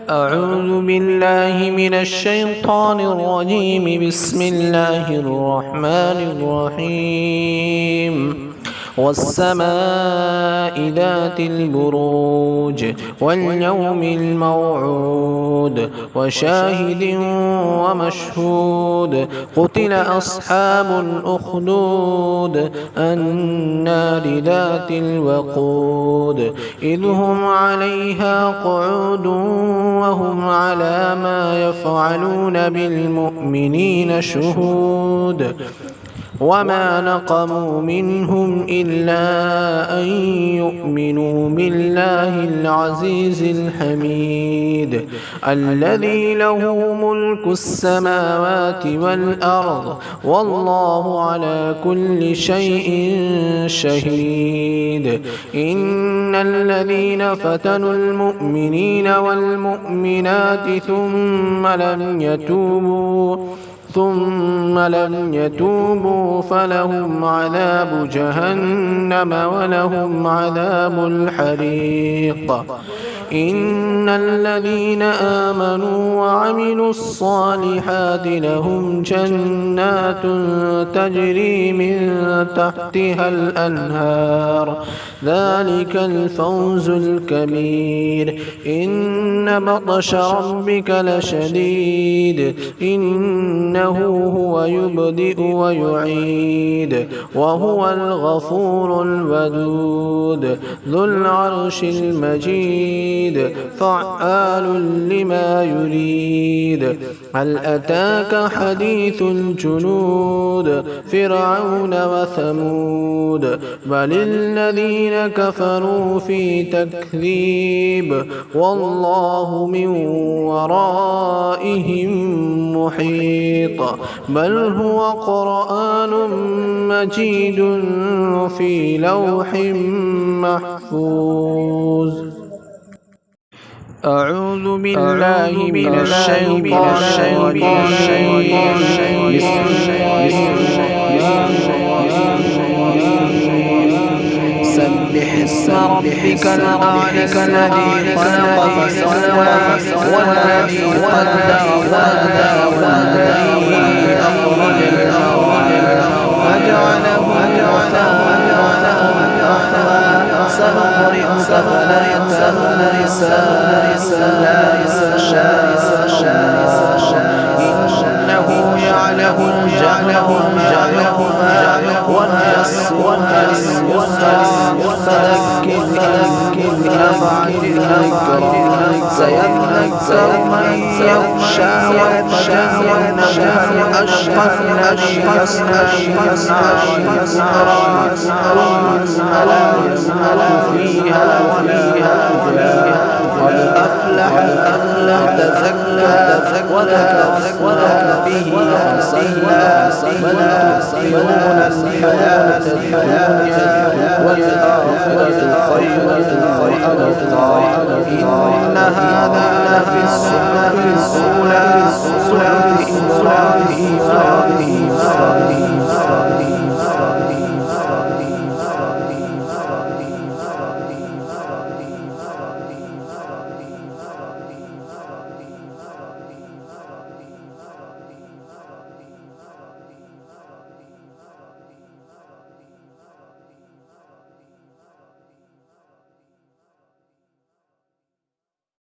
أعوذ بالله من الشيطان الرجيم. بسم الله الرحمن الرحيم. والسماء ذات البروج واليوم الموعود وشاهد ومشهود. قتل أصحاب الأخدود النار ذات الوقود إذ هم عليها قعود وهم على ما يفعلون بالمؤمنين شهود. وما نقموا منهم إلا أن يؤمنوا بالله العزيز الحميد الذي له ملك السماوات والأرض والله على كل شيء شهيد. إن الذين فتنوا المؤمنين والمؤمنات ثم لم يتوبوا فلهم عذاب جهنم ولهم عذاب الحريق. إن الذين آمنوا وعملوا الصالحات لهم جنات تجري من تحتها الأنهار ذلك الفوز الكبير. إن بطش ربك لشديد إنه هو يبدئ ويعيد وهو الغفور الودود ذو العرش المجيد فعال لما يريد. هل أتاك حديث الجنود فرعون وثمود بل الذين كفروا في تكذيب والله من ورائهم محيط. بل هو قرآن مجيد في لوح محفوظ. أعوذ بالله من الشيطان الرجيم. سبح اسم ربك الأعلى الذي خلق فسوى والذي قدر فهدى والذي أخرج المرعى فجعله غثاء أحوى. سنقرئك فلا تنسى إلا إنه يعلم الجهر وما يخفى ونيسرك لليسرى فذكر إن نفعت الذكرى سيذكر من يخشى ويتجنبها الأشقى الذي يصلى النار الكبرى ثم لا يموت فيها قد أفلح تزكى وذكر به فصلى بل تؤثرون الحياة الدنيا والآخرة خير وأبقى إن